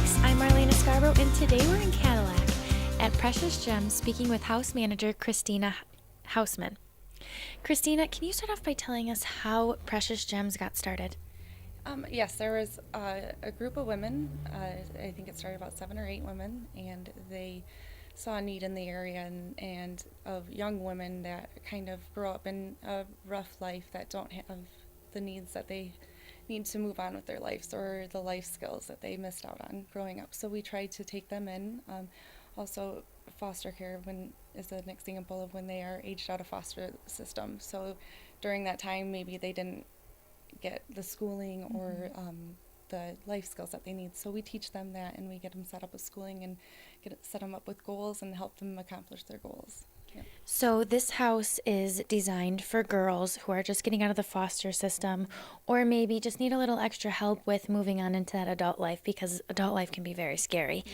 26. I'm Marlaina Scarbrough, and today we're in Cadillac at Precious Gems speaking with house manager Christina Houseman. Christina, can you start off by telling us how Precious Gems got started? Yes, there was a group of women. I think it started about 7 or 8 women, and they saw a need in the area and of young women that kind of grow up in a rough life that don't have the needs that they need to move on with their lives or the life skills that they missed out on growing up. So we tried to take them in. Also, foster care is an example of when they are aged out of foster system. So during that time, maybe they didn't get the schooling or the life skills that they need. So we teach them that, and we get them set up with schooling and set them up with goals and help them accomplish their goals. Yep. So this house is designed for girls who are just getting out of the foster system or maybe just need a little extra help with moving on into that adult life, because adult life can be very scary. Yeah.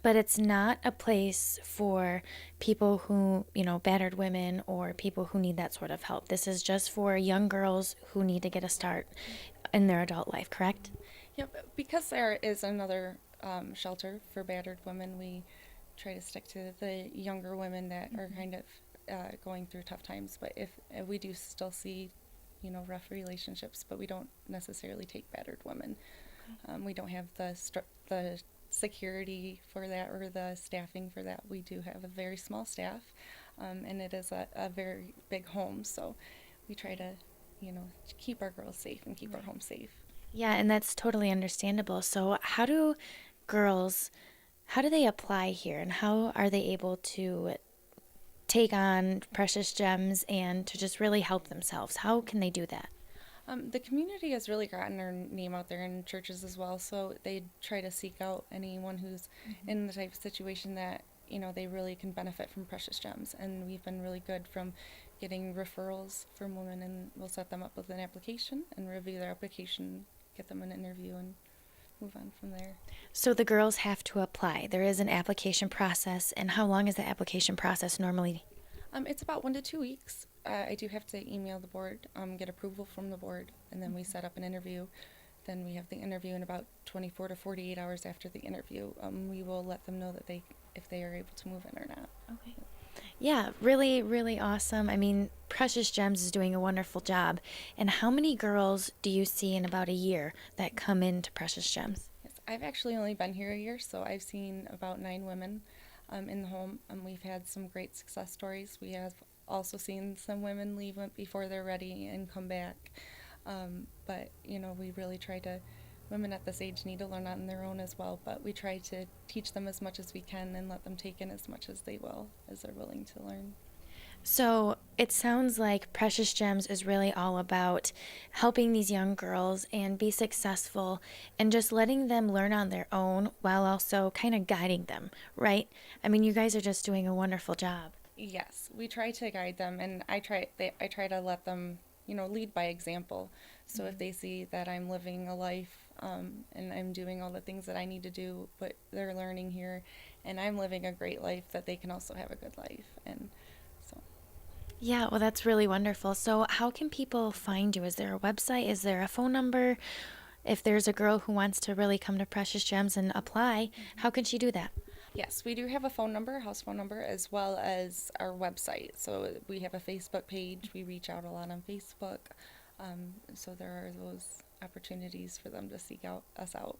But it's not a place for people who, battered women or people who need that sort of help. This is just for young girls who need to get a start in their adult life, correct? Yep. Because there is another shelter for battered women, we try to stick to the younger women that are kind of going through tough times. But if we do still see, rough relationships, but we don't necessarily take battered women. We don't have the security for that or the staffing for that. We do have a very small staff, and it is a very big home. So we try to, keep our girls safe and keep our home safe. Yeah, and that's totally understandable. So how do they apply here, and how are they able to take on Precious Gems and to just really help themselves? How can they do that? The community has really gotten their name out there in churches as well, so they try to seek out anyone who's in the type of situation that, they really can benefit from Precious Gems. And we've been really good from getting referrals from women, and we'll set them up with an application and review their application, get them an interview, and move on from there. So the girls have to apply. There is an application process, and how long is the application process normally? It's about 1 to 2 weeks. I do have to email the board, get approval from the board, and then we set up an interview. Then we have the interview, in about 24 to 48 hours after the interview, we will let them know that if they are able to move in or not. Okay. Yeah, really, really awesome. I mean, Precious Gems is doing a wonderful job. And how many girls do you see in about a year that come into Precious Gems? Yes, I've actually only been here a year, so I've seen about 9 women in the home. We've had some great success stories. We have also seen some women leave before they're ready and come back. But, we really try to, women at this age need to learn on their own as well, but we try to teach them as much as we can and let them take in as much as they're willing to learn. So it sounds like Precious Gems is really all about helping these young girls and be successful and just letting them learn on their own while also kind of guiding them, right? I mean, you guys are just doing a wonderful job. Yes, we try to guide them, and I try to let them, lead by example. So if they see that I'm living a life and I'm doing all the things that I need to do, but they're learning here, and I'm living a great life, that they can also have a good life. And so. Yeah, well, that's really wonderful. So how can people find you? Is there a website? Is there a phone number? If there's a girl who wants to really come to Precious Gems and apply, how can she do that? Yes, we do have a phone number, house phone number, as well as our website. So we have a Facebook page. We reach out a lot on Facebook. So there are those opportunities for them to seek us out.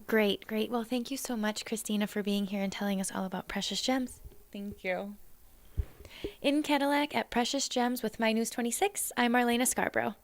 Great, great. Well, thank you so much, Christina, for being here and telling us all about Precious Gems. Thank you. In Cadillac at Precious Gems with My News 26, I'm Marlaina Scarbrough.